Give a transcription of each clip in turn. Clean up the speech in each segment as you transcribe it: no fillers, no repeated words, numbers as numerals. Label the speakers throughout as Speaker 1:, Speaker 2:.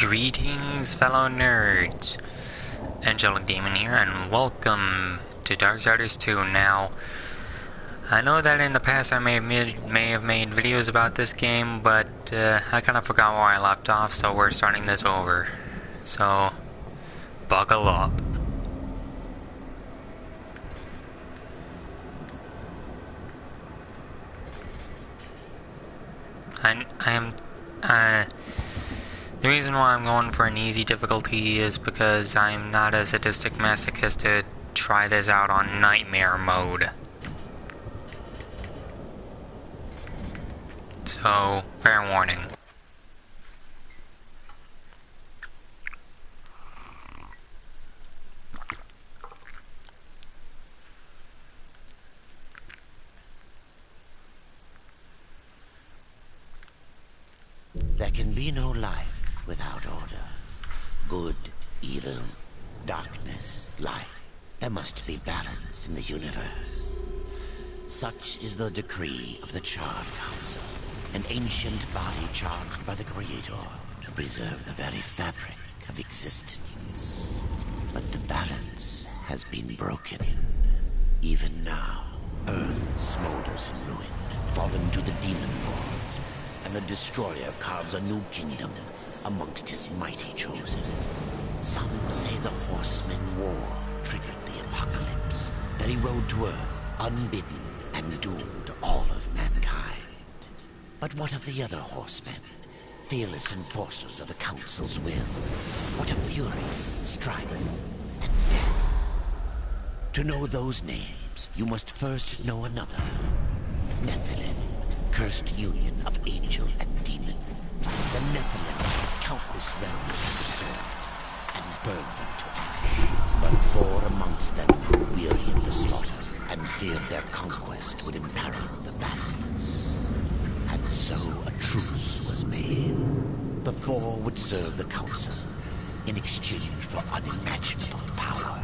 Speaker 1: Greetings, fellow nerds. Angelic Demon here, and welcome to Darksiders 2. Now, I know that in the past I may have made videos about this game, but I kind of forgot where I left off, so we're starting this over. So, buckle up. The reason why I'm going for an easy difficulty is because I'm not a sadistic masochist to try this out on nightmare mode. So, fair warning.
Speaker 2: There can be no life without order. Good, evil, darkness, light. There must be balance in the universe. Such is the decree of the Charred Council, an ancient body charged by the Creator to preserve the very fabric of existence. But the balance has been broken. Even now, Earth smolders in ruin, fallen to the demon lords, and the Destroyer carves a new kingdom amongst his mighty chosen. Some say the Horseman War triggered the apocalypse, that he rode to Earth unbidden and doomed all of mankind. But what of the other horsemen, fearless enforcers of the Council's will? What of fury, strife, and death? To know those names, you must first know another. Nephilim. Cursed union of angel and demon. The Nephilim took countless realms of the sword and burned them to ash. But four amongst them grew weary of the slaughter and feared their conquest would imperil the balance. And so a truce was made. The four would serve the council in exchange for unimaginable power.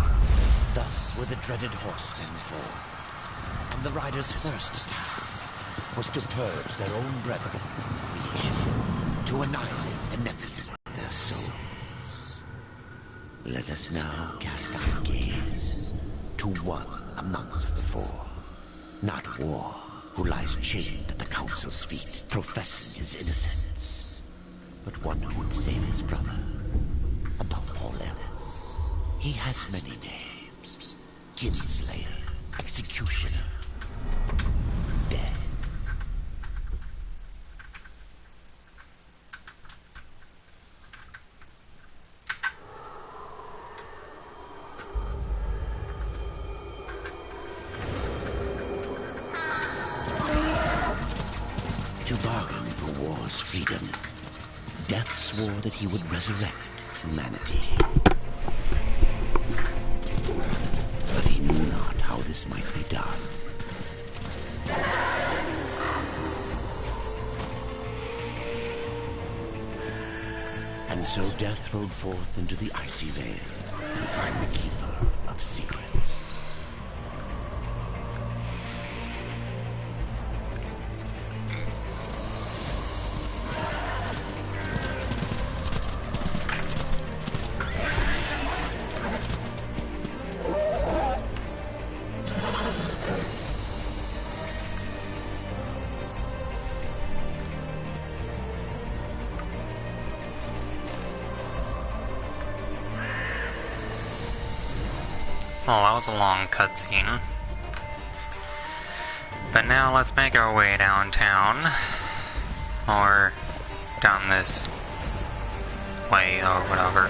Speaker 2: Thus were the dreaded horsemen formed, and the riders' first task was to purge their own brethren from creation, to annihilate the Nephilim of their souls. Let us now cast our gaze to one amongst the four, not War, who lies chained at the Council's feet, professing his innocence, but one who would save his brother above all else. He has many names: Kinslayer, Executioner, Death. To bargain for War's freedom, Death swore that he would resurrect humanity. But he knew not how this might be done. And so Death rode forth into the icy veil to find the Keeper of Secrets.
Speaker 1: Well, that was a long cutscene. But now let's make our way downtown. Or down this way or whatever.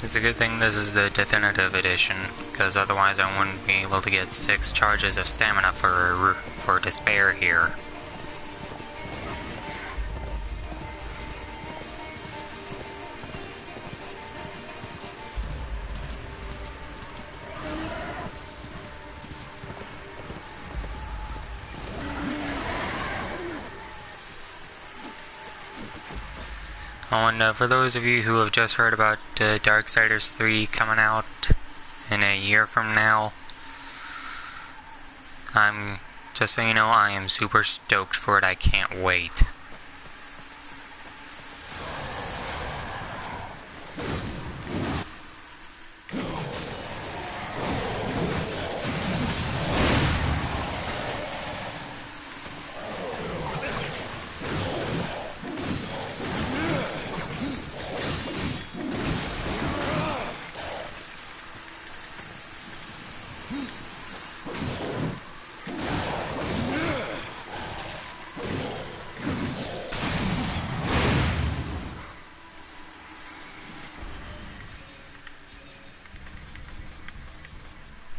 Speaker 1: It's a good thing this is the definitive edition, because otherwise I wouldn't be able to get 6 charges of stamina for despair here. Oh, and for those of you who have just heard about Darksiders 3 coming out in a year from now, just so you know, I am super stoked for it. I can't wait.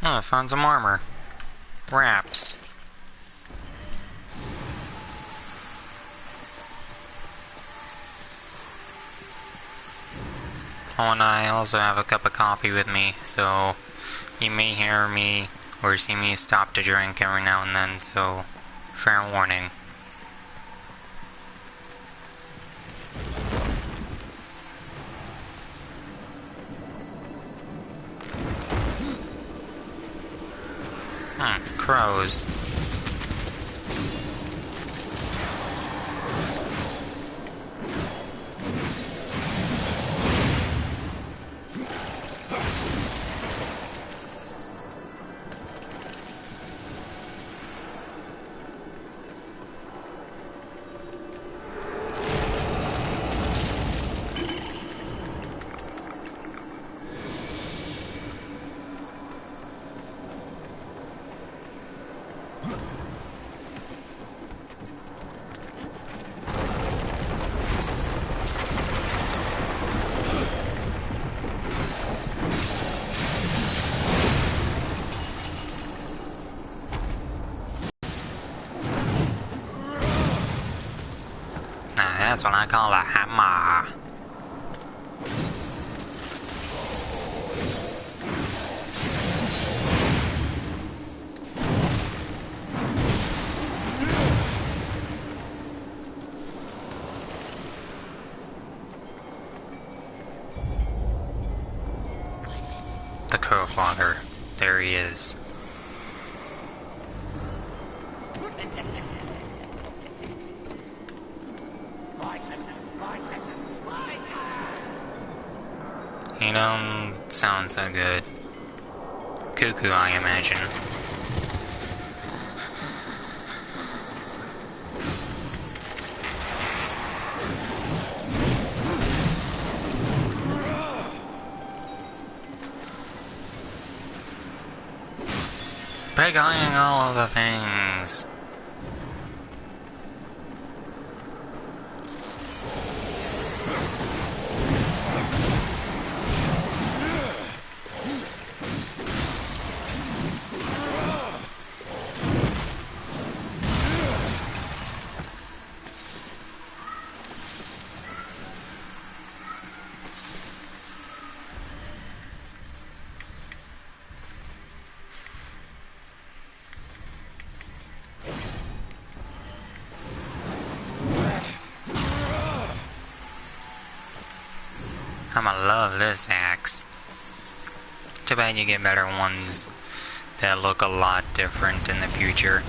Speaker 1: Oh, I found some armor. Wraps. Oh, and I also have a cup of coffee with me, so you may hear me or see me stop to drink every now and then, so fair warning. Crows. That's what I call a hammer. The crow flogger. There he is. You don't sound so good. Cuckoo, I imagine. Begging all of the things. I'ma love this axe. Too bad you get better ones that look a lot different in the future.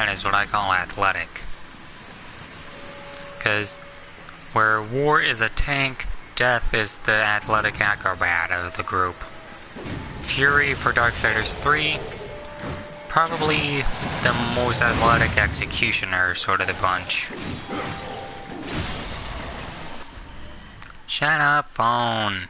Speaker 1: that is what I call athletic. Because where War is a tank, Death is the athletic acrobat of the group. Fury for Darksiders 3, probably the most athletic executioner sort of the bunch. Shut up, phone.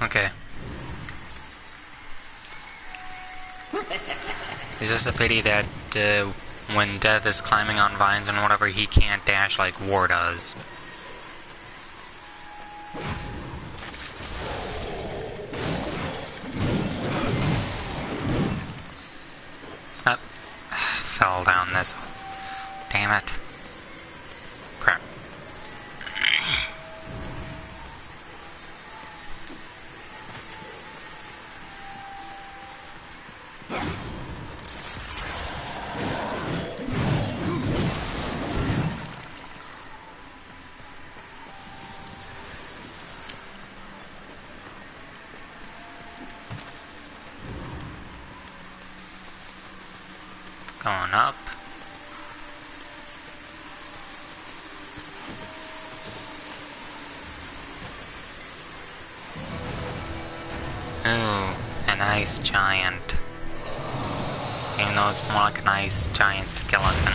Speaker 1: Okay. It's just a pity that when Death is climbing on vines and whatever, he can't dash like War does. Oh, fell down this. Damn it. Crap. Going up. Ooh, a nice giant. Even though it's more like a nice giant skeleton.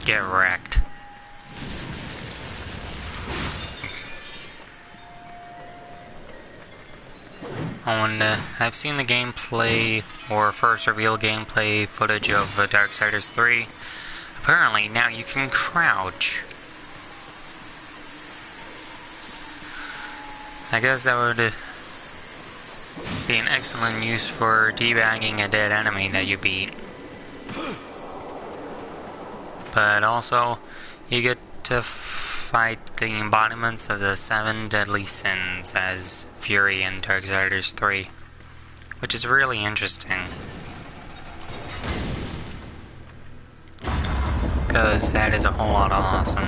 Speaker 1: Get wrecked. I've seen the gameplay, or first reveal gameplay footage of Darksiders 3. Apparently, now you can crouch. I guess that would be an excellent use for debagging a dead enemy that you beat. But also, you get to fight the embodiments of the 7 deadly sins as Fury in Darksiders 3, which is really interesting. Because that is a whole lot of awesome.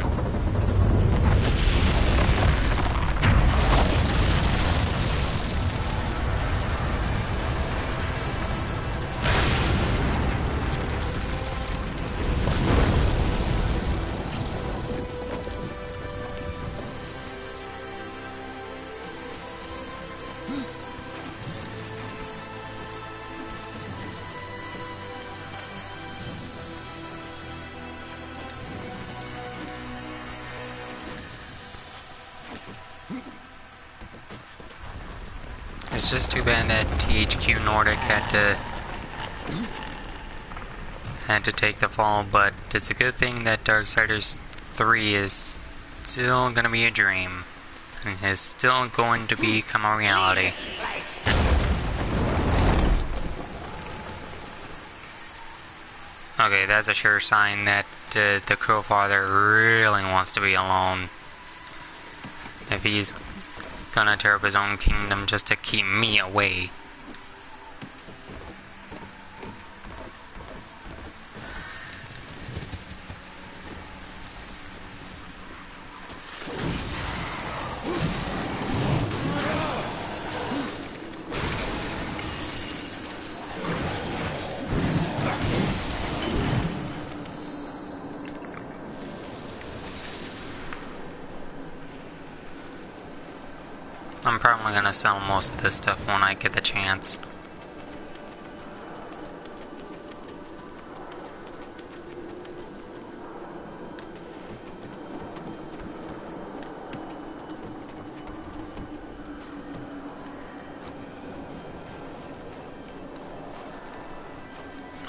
Speaker 1: It's just too bad that THQ Nordic had to take the fall, but it's a good thing that Darksiders 3 is still gonna be a dream, and is still going to become a reality. Okay, that's a sure sign that the Crowfather really wants to be alone. If he's gonna tear up his own kingdom just to keep me away. I'm probably gonna sell most of this stuff when I get the chance.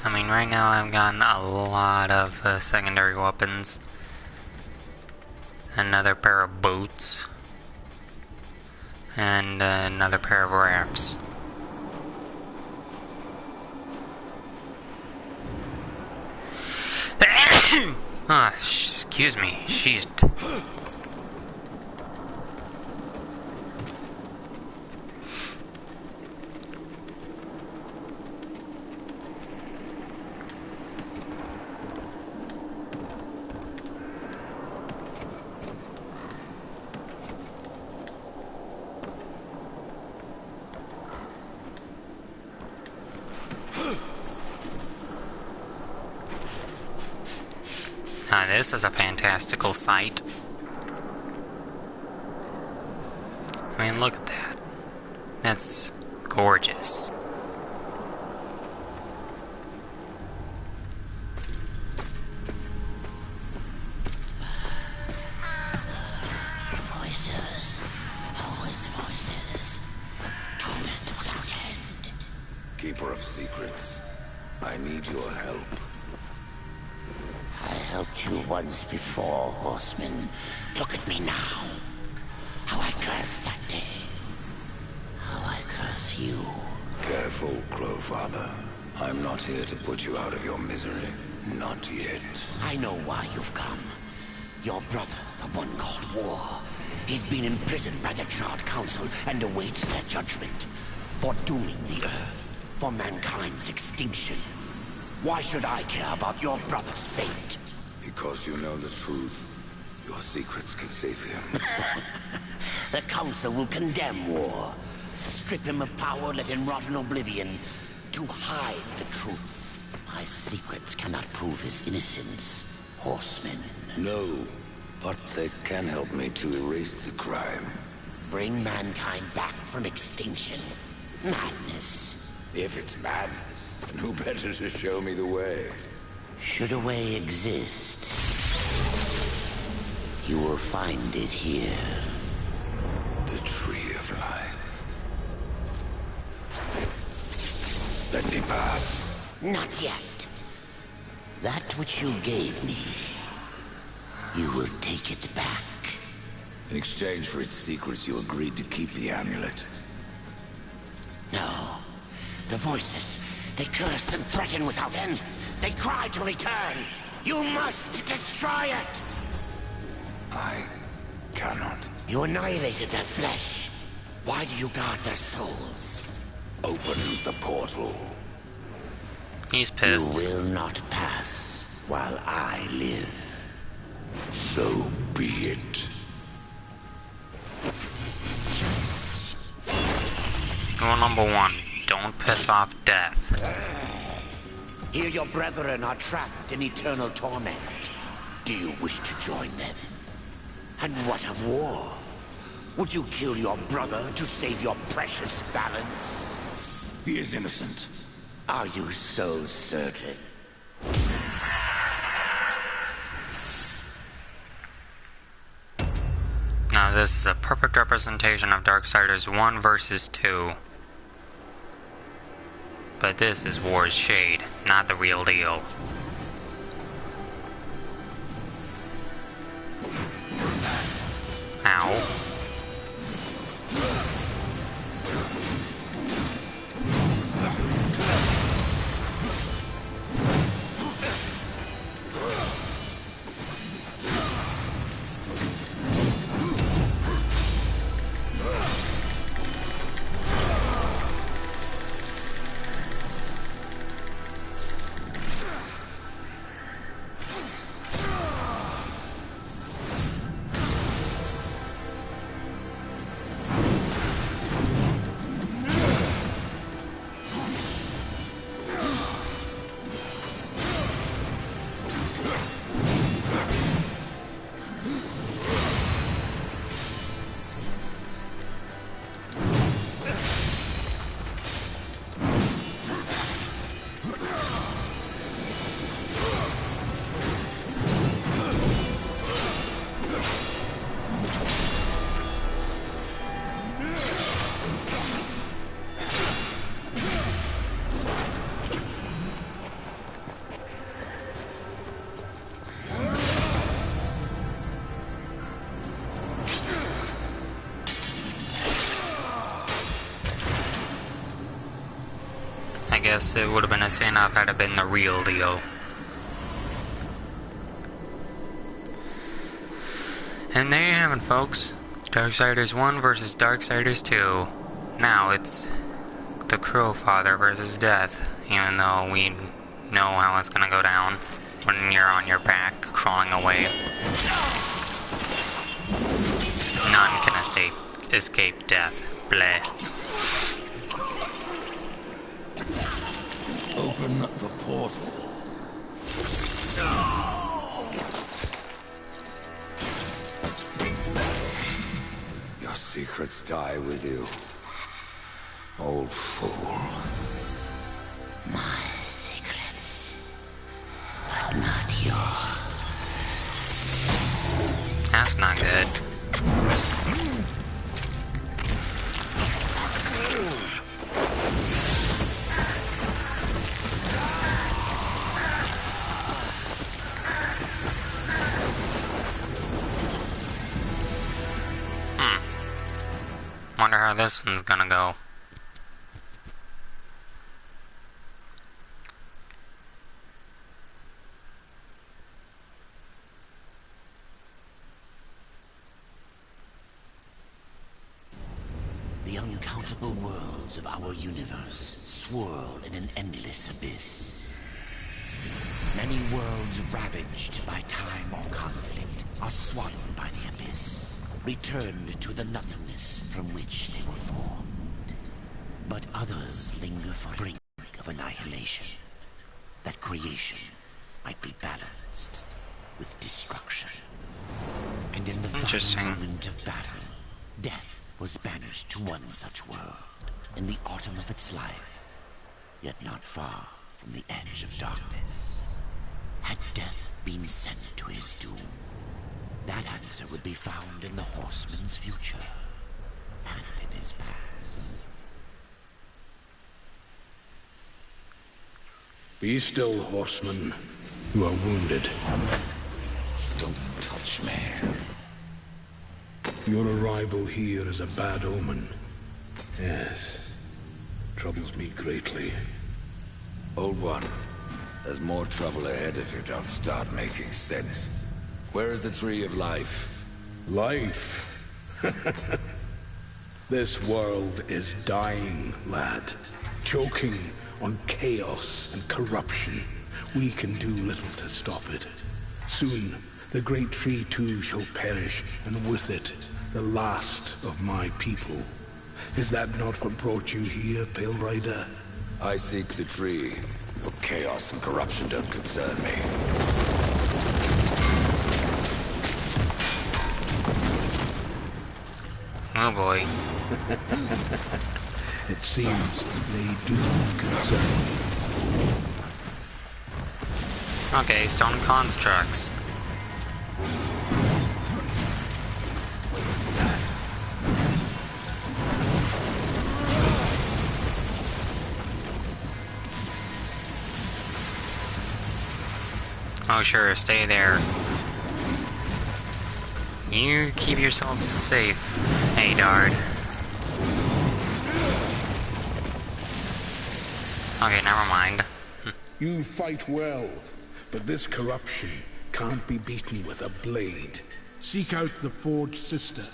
Speaker 1: I mean, right now I've gotten a lot of secondary weapons. Another pair of boots. And another pair of wraps. Excuse me. Shit. This is a fantastical sight. I mean, look at that. That's gorgeous.
Speaker 2: Voices. Always voices. Torment without end.
Speaker 3: Keeper of secrets, I need your help.
Speaker 2: I helped you once before, horseman. Look at me now. How I cursed that day. How I curse you.
Speaker 3: Careful, Crowfather. I'm not here to put you out of your misery. Not yet.
Speaker 2: I know why you've come. Your brother, the one called War. He's been imprisoned by the Charred Council and awaits their judgment. For dooming the Earth. For mankind's extinction. Why should I care about your brother's fate?
Speaker 3: Because you know the truth. Your secrets can save him.
Speaker 2: The Council will condemn War. Strip him of power, let him rot in oblivion. To hide the truth. My secrets cannot prove his innocence, horseman.
Speaker 3: No, but they can help me to erase the crime.
Speaker 2: Bring mankind back from extinction. Madness.
Speaker 3: If it's madness, then who better to show me the way?
Speaker 2: Should a way exist, you will find it here.
Speaker 3: The Tree of Life. Let me pass.
Speaker 2: Not yet. That which you gave me, you will take it back.
Speaker 3: In exchange for its secrets, you agreed to keep the amulet.
Speaker 2: No. The voices, they curse and threaten without end. They cry to return. You must destroy it!
Speaker 3: I cannot.
Speaker 2: You annihilated their flesh. Why do you guard their souls?
Speaker 3: Open the portal.
Speaker 1: He's pissed.
Speaker 2: You will not pass while I live.
Speaker 3: So be it.
Speaker 1: Rule number 1. Don't piss off death.
Speaker 2: Here your brethren are trapped in eternal torment. Do you wish to join them? And what of War? Would you kill your brother to save your precious balance?
Speaker 3: He is innocent.
Speaker 2: Are you so certain?
Speaker 1: Now this is a perfect representation of Darksiders 1 versus 2. But this is War's shade, not the real deal. Ow. guess it would have been a standoff had it been the real deal. And there you have it, folks. Darksiders 1 versus Darksiders 2. Now it's the Crowfather versus Death, even though we know how it's gonna go down when you're on your back, crawling away. None can escape death. Bleh.
Speaker 3: Open the portal. Your secrets die with you, old fool.
Speaker 2: My secrets, but not yours.
Speaker 1: That's not good. Wonder how this one's gonna go.
Speaker 2: The uncountable worlds of our universe swirl in an endless abyss. Many worlds ravaged by time or conflict are swallowed by the abyss, returned to the nothingness from which they were formed. But others linger for the brink of annihilation, that creation might be balanced with destruction. And in the final moment of battle, death was banished to one such world, in the autumn of its life, yet not far from the edge of darkness. Had death been sent to his doom, that answer would be found in the horseman's future, and in his past.
Speaker 4: Be still, horseman. You are wounded.
Speaker 3: Don't touch me.
Speaker 4: Your arrival here is a bad omen. Yes. Troubles me greatly.
Speaker 3: Old one, there's more trouble ahead if you don't start making sense. Where is the Tree of Life?
Speaker 4: Life? This world is dying, lad. Choking on chaos and corruption. We can do little to stop it. Soon, the great tree too shall perish, and with it, the last of my people. Is that not what brought you here, Pale Rider?
Speaker 3: I seek the tree. Your chaos and corruption don't concern me.
Speaker 1: Oh boy.
Speaker 4: It seems they do concern me.
Speaker 1: Okay, stone constructs. Oh sure, stay there. You keep yourself safe, hey Dard. Okay, never mind.
Speaker 4: You fight well, but this corruption can't be beaten with a blade. Seek out the Forge Sister.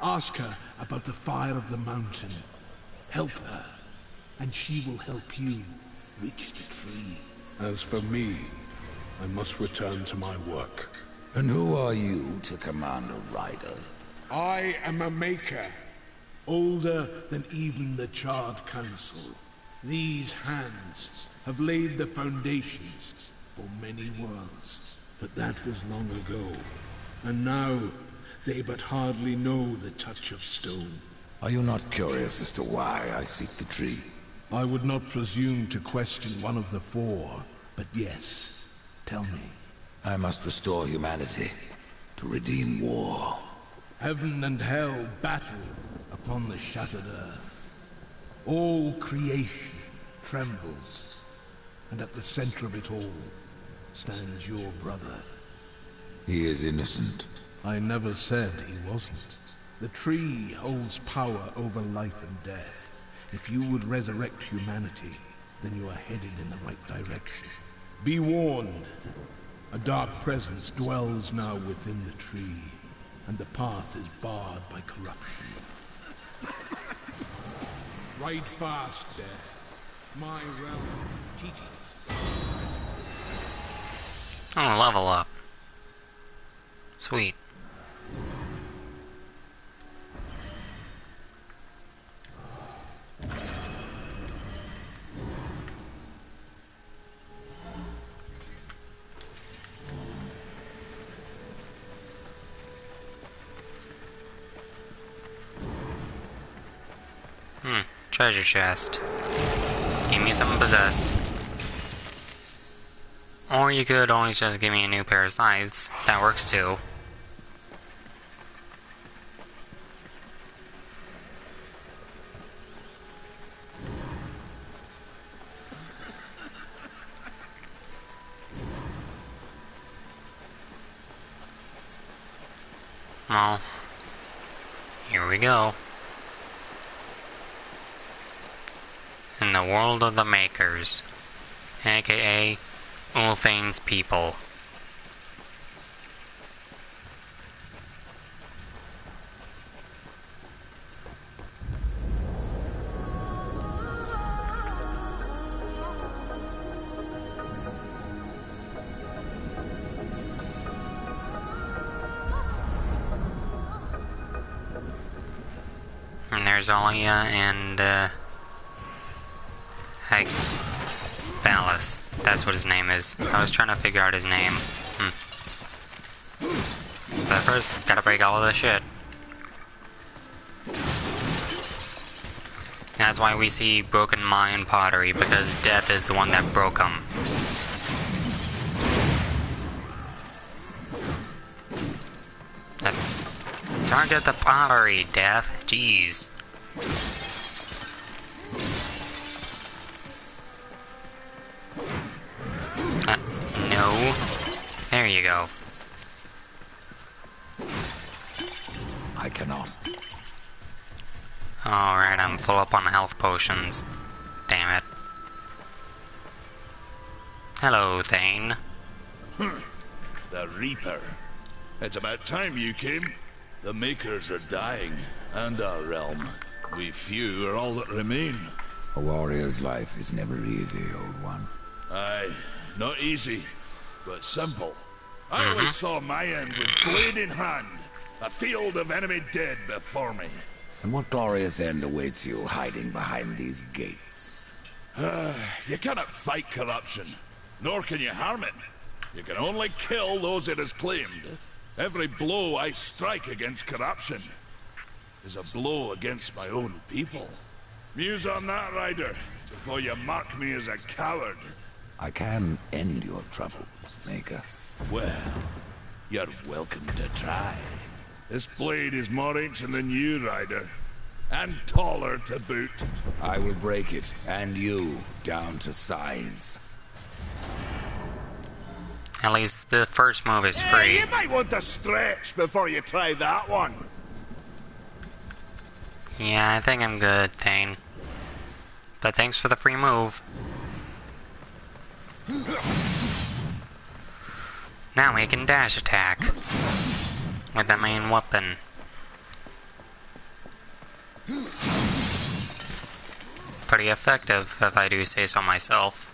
Speaker 4: Ask her about the fire of the mountain. Help her, and she will help you reach the tree. As for me, I must return to my work.
Speaker 3: And who are you to command a rider?
Speaker 4: I am a maker, older than even the Charred Council. These hands have laid the foundations for many worlds, but that was long ago. And now, they but hardly know the touch of stone.
Speaker 3: Are you not curious as to why I seek the tree?
Speaker 4: I would not presume to question one of the four, but yes, tell me.
Speaker 3: I must restore humanity, to redeem war.
Speaker 4: Heaven and hell battle upon the shattered earth. All creation trembles, and at the center of it all stands your brother.
Speaker 3: He is innocent.
Speaker 4: I never said he wasn't. The tree holds power over life and death. If you would resurrect humanity, then you are headed in the right direction. Be warned. A dark presence dwells now within the tree, and the path is barred by corruption. Ride fast, Death. My realm teaches.
Speaker 1: Oh, level up. Sweet. Treasure chest. Give me something possessed. Or you could always just give me a new pair of scythes. That works too. Well, here we go. In the world of the Makers, aka Ulthane's people. And there's Alia and Valis. That's what his name is. I was trying to figure out his name. But first, gotta break all of this shit. That's why we see broken Mayan pottery, because Death is the one that broke them. Target the pottery, Death. Jeez. No. There you go.
Speaker 3: I cannot.
Speaker 1: Alright, I'm full up on health potions. Damn it. Hello, Thane.
Speaker 5: The Reaper. It's about time you came. The Makers are dying, and our realm. We few are all that remain.
Speaker 3: A warrior's life is never easy, old one.
Speaker 5: Aye, not easy, but simple. I always saw my end with blade in hand, a field of enemy dead before me.
Speaker 3: And what glorious end awaits you hiding behind these gates?
Speaker 5: You cannot fight corruption, nor can you harm it. You can only kill those it has claimed. Every blow I strike against corruption is a blow against my own people. Muse on that, Rider, before you mark me as a coward.
Speaker 3: I can end your troubles, Maker.
Speaker 5: Well, you're welcome to try. This blade is more ancient than you, Rider. And taller to boot.
Speaker 3: I will break it, and you, down to size.
Speaker 1: At least the first move is free.
Speaker 5: You might want to stretch before you try that one.
Speaker 1: Yeah, I think I'm good, Thane. But thanks for the free move. Now we can dash attack with the main weapon. Pretty effective, if I do say so myself.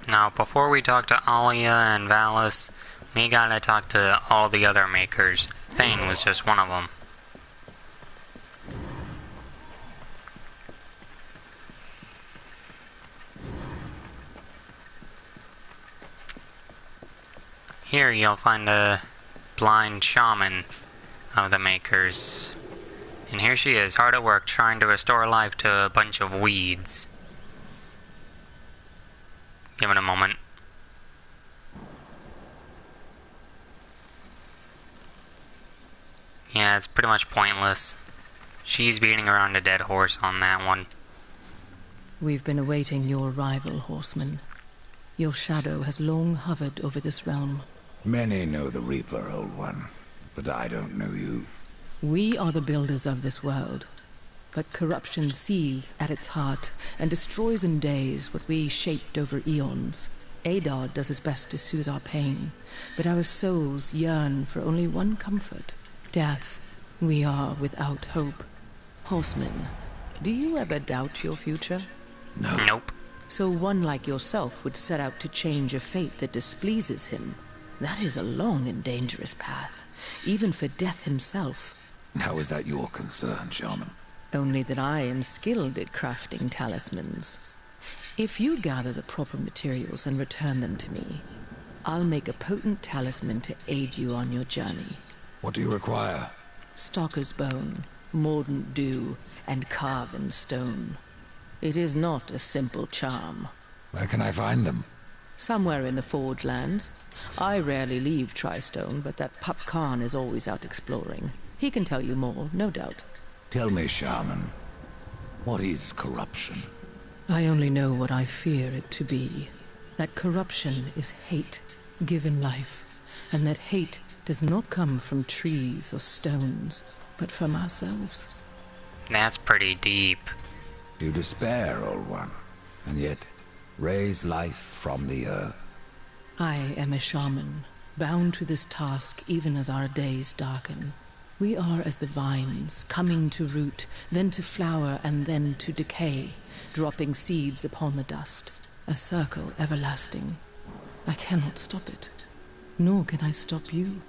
Speaker 1: Now, before we talk to Alia and Valis, we gotta talk to all the other Makers. Thane was just one of them. Here you'll find a blind shaman of the Makers. And here she is, hard at work, trying to restore life to a bunch of weeds. Give it a moment. Yeah, it's pretty much pointless. She's beating around a dead horse on that one.
Speaker 6: We've been awaiting your arrival, horseman. Your shadow has long hovered over this realm.
Speaker 3: Many know the Reaper, old one, but I don't know you.
Speaker 6: We are the builders of this world, but corruption seethes at its heart and destroys in days what we shaped over eons. Adar does his best to soothe our pain, but our souls yearn for only one comfort: death. We are without hope. Horseman, do you ever doubt your future?
Speaker 3: No.
Speaker 1: Nope.
Speaker 6: So one like yourself would set out to change a fate that displeases him. That is a long and dangerous path, even for death himself.
Speaker 3: How is that your concern, Shaman?
Speaker 6: Only that I am skilled at crafting talismans. If you gather the proper materials and return them to me, I'll make a potent talisman to aid you on your journey.
Speaker 3: What do you require?
Speaker 6: Stalker's bone, mordant dew, and carven stone. It is not a simple charm.
Speaker 3: Where can I find them?
Speaker 6: Somewhere in the Forge lands. I rarely leave Tristone, but that pup Khan is always out exploring. He can tell you more, no doubt.
Speaker 3: Tell me, Shaman, what is corruption?
Speaker 6: I only know what I fear it to be. That corruption is hate, given life, and that hate does not come from trees or stones, but from ourselves.
Speaker 1: That's pretty deep.
Speaker 3: You despair, old one, and yet raise life from the earth.
Speaker 6: I am a shaman, bound to this task even as our days darken. We are as the vines, coming to root, then to flower, and then to decay, dropping seeds upon the dust. A circle everlasting. I cannot stop it, nor can I stop you.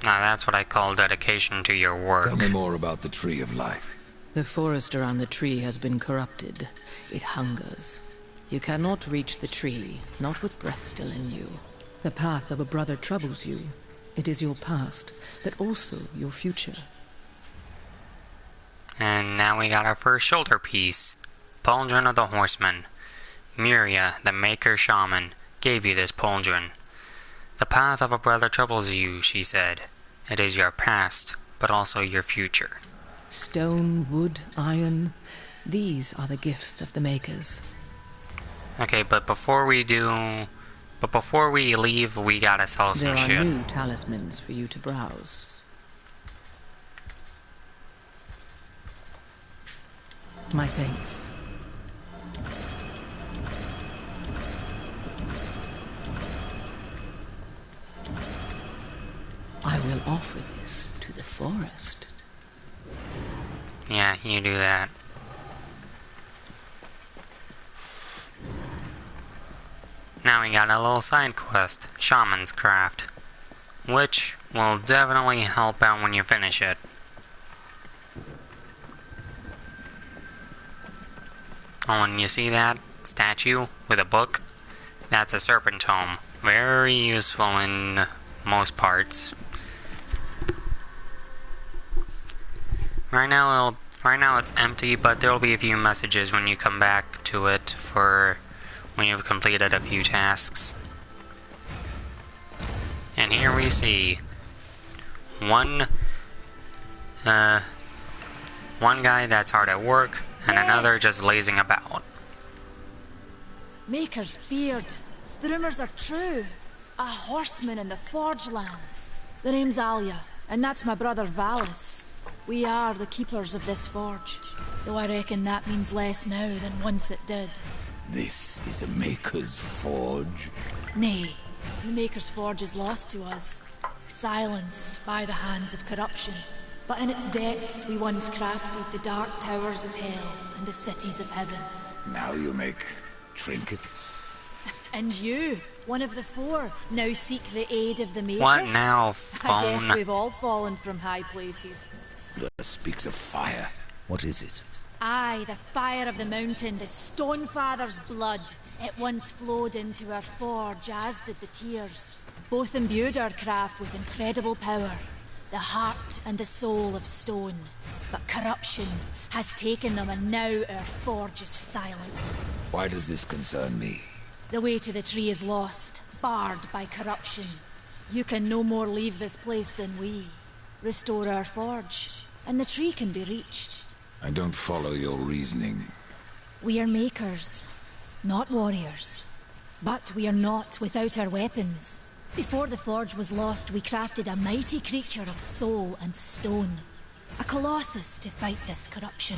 Speaker 1: Now that's what I call dedication to your work.
Speaker 3: Tell me more about the Tree of Life.
Speaker 6: The forest around the tree has been corrupted. It hungers. You cannot reach the tree, not with breath still in you. The path of a brother troubles you. It is your past, but also your future.
Speaker 1: And now we got our first shoulder piece. Pauldron of the Horseman. Muria, the Maker Shaman, gave you this pauldron. The path of a brother troubles you, she said. It is your past, but also your future.
Speaker 6: Stone, wood, iron, these are the gifts of the Makers.
Speaker 1: Okay, but before we leave, we gotta sell some
Speaker 6: There are
Speaker 1: shit.
Speaker 6: new talismans for you to browse. My thanks. I will offer this to the forest.
Speaker 1: Yeah, you do that. Now we got a little side quest, Shaman's Craft, which will definitely help out when you finish it. Oh, and you see that statue with a book? That's a serpent tome. Very useful in most parts. Right now it's empty, but there will be a few messages when you come back to it for when you've completed a few tasks. And here we see one guy that's hard at work, and another just lazing about.
Speaker 7: Maker's beard. The rumors are true. A horseman in the Forge lands. The name's Alia, and that's my brother Valis. We are the keepers of this forge, though I reckon that means less now than once it did.
Speaker 3: This is a Maker's Forge.
Speaker 7: Nay, the Maker's Forge is lost to us, silenced by the hands of corruption. But in its depths we once crafted the dark towers of hell and the cities of heaven.
Speaker 3: Now you make trinkets.
Speaker 7: And you, one of the four, now seek the aid of the Makers.
Speaker 1: What now,
Speaker 7: I
Speaker 1: phone?
Speaker 7: guess we've all fallen from high places.
Speaker 3: There speaks of fire. What is it?
Speaker 7: Aye, the fire of the mountain, the Stonefather's blood. It once flowed into our forge, as did the tears. Both imbued our craft with incredible power, the heart and the soul of stone. But corruption has taken them, and now our forge is silent.
Speaker 3: Why does this concern me?
Speaker 7: The way to the tree is lost, barred by corruption. You can no more leave this place than we. Restore our forge, and the tree can be reached.
Speaker 3: I don't follow your reasoning.
Speaker 7: We are makers, not warriors. But we are not without our weapons. Before the forge was lost, we crafted a mighty creature of soul and stone. A colossus to fight this corruption.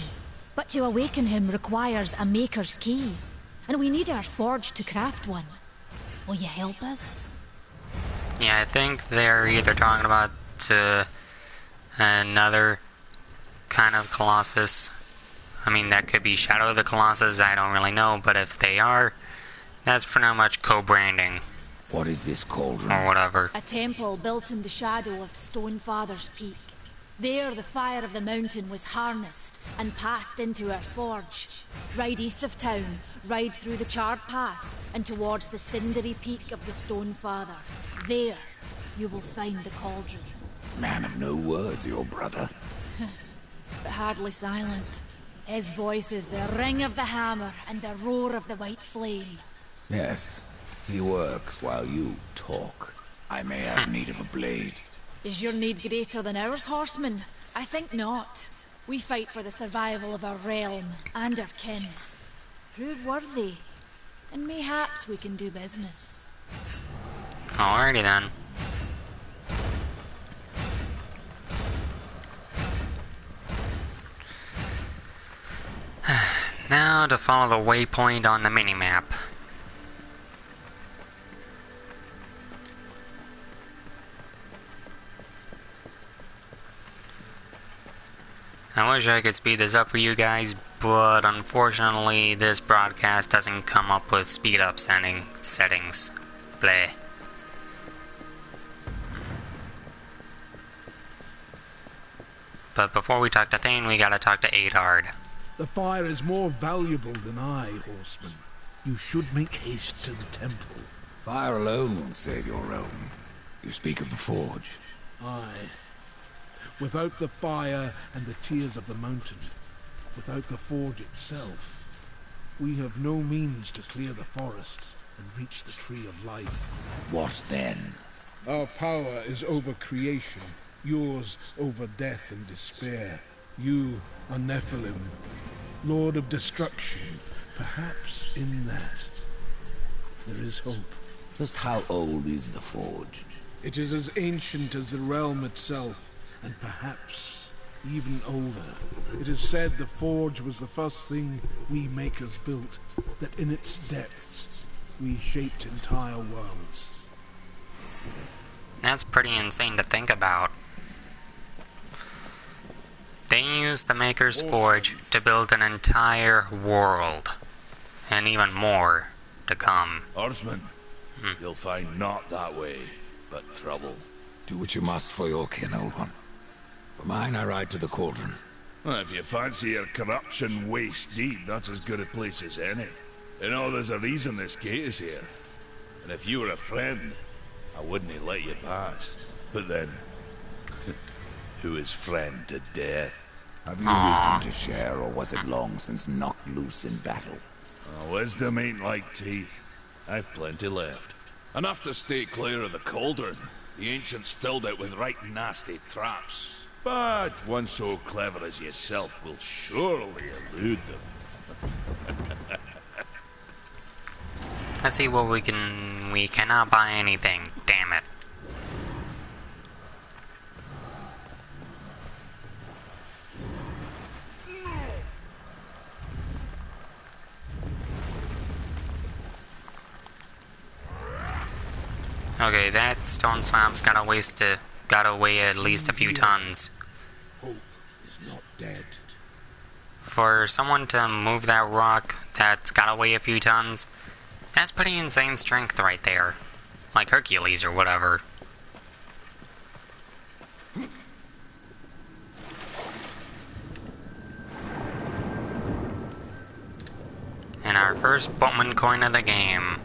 Speaker 7: But to awaken him requires a maker's key. And we need our forge to craft one. Will you help us?
Speaker 1: Yeah, I think they're either talking about another kind of colossus. I mean, that could be Shadow of the Colossus, I don't really know, but if they are, that's pretty much co-branding.
Speaker 3: What is this cauldron?
Speaker 1: Or whatever.
Speaker 7: A temple built in the shadow of Stonefather's Peak. There, the fire of the mountain was harnessed and passed into our forge. Ride east of town, ride through the charred pass, and towards the cindery peak of the Stonefather. There, you will find the cauldron.
Speaker 3: Man of no words, your brother.
Speaker 7: But hardly silent. His voice is the ring of the hammer and the roar of the white flame.
Speaker 3: Yes, he works while you talk. I may have need of a blade.
Speaker 7: Is your need greater than ours, horseman? I think not. We fight for the survival of our realm and our kin. Prove worthy, and mayhaps we can do business.
Speaker 1: Alrighty then. Now to follow the waypoint on the minimap. I wish I could speed this up for you guys, but unfortunately this broadcast doesn't come up with speed up settings. Bleh. But before we talk to Thane, we gotta talk to Adard.
Speaker 4: The fire is more valuable than I, horseman. You should make haste to the temple.
Speaker 3: Fire alone won't save your realm. You speak of the forge.
Speaker 4: Aye. Without the fire and the tears of the mountain, without the forge itself, we have no means to clear the forest and reach the tree of life.
Speaker 3: What then?
Speaker 4: Our power is over creation, yours over death and despair. You are Nephilim, Lord of Destruction. Perhaps in that there is hope.
Speaker 3: Just how old is the forge?
Speaker 4: It is as ancient as the realm itself, and perhaps even older. It is said the forge was the first thing we makers built, that in its depths we shaped entire worlds.
Speaker 1: That's pretty insane to think about. They used the Maker's Forge to build an entire world. And even more to come.
Speaker 5: Horseman, you'll find not that way, but trouble.
Speaker 3: Do what you must for your kin, old one. For mine, I ride to the cauldron.
Speaker 5: Well, if you fancy your corruption waist deep, that's as good a place as any. You know, there's a reason this gate is here. And if you were a friend, I wouldn't let you pass. But then, who is friend to death?
Speaker 3: Have you wisdom to share, or was it long since knocked loose in battle?
Speaker 5: Wisdom ain't like teeth. I've plenty left. Enough to stay clear of the cauldron. The ancients filled it with right nasty traps. But one so clever as yourself will surely elude them.
Speaker 1: Let's see what we can... We cannot buy anything. Damn it. Okay, that stone slab's gotta weigh at least a few tons.
Speaker 4: Hope is not dead.
Speaker 1: For someone to move that rock that's gotta weigh a few tons, that's pretty insane strength right there. Like Hercules or whatever. And our first Boatman coin of the game.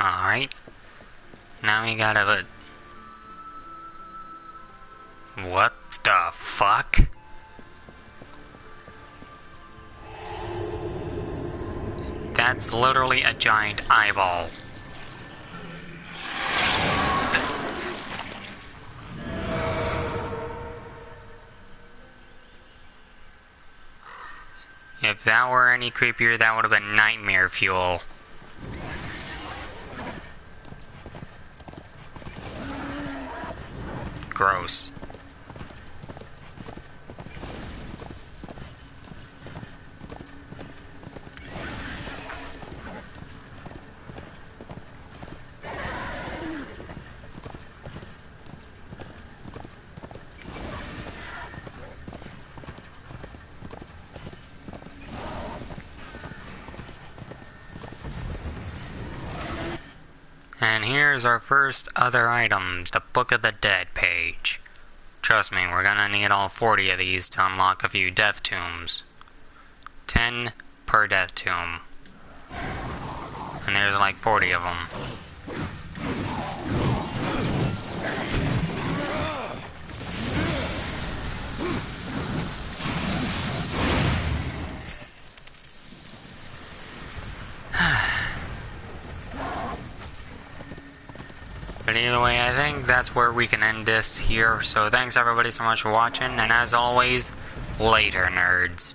Speaker 1: Alright. Now we gotta... What the fuck? That's literally a giant eyeball. If that were any creepier, that would have been nightmare fuel. Gross. And here's our first other item, the Book of the Dead page. Trust me, we're gonna need all 40 of these to unlock a few death tombs. 10 per death tomb. And there's like 40 of them. But either way, I think that's where we can end this here. So thanks everybody so much for watching, and as always, later nerds.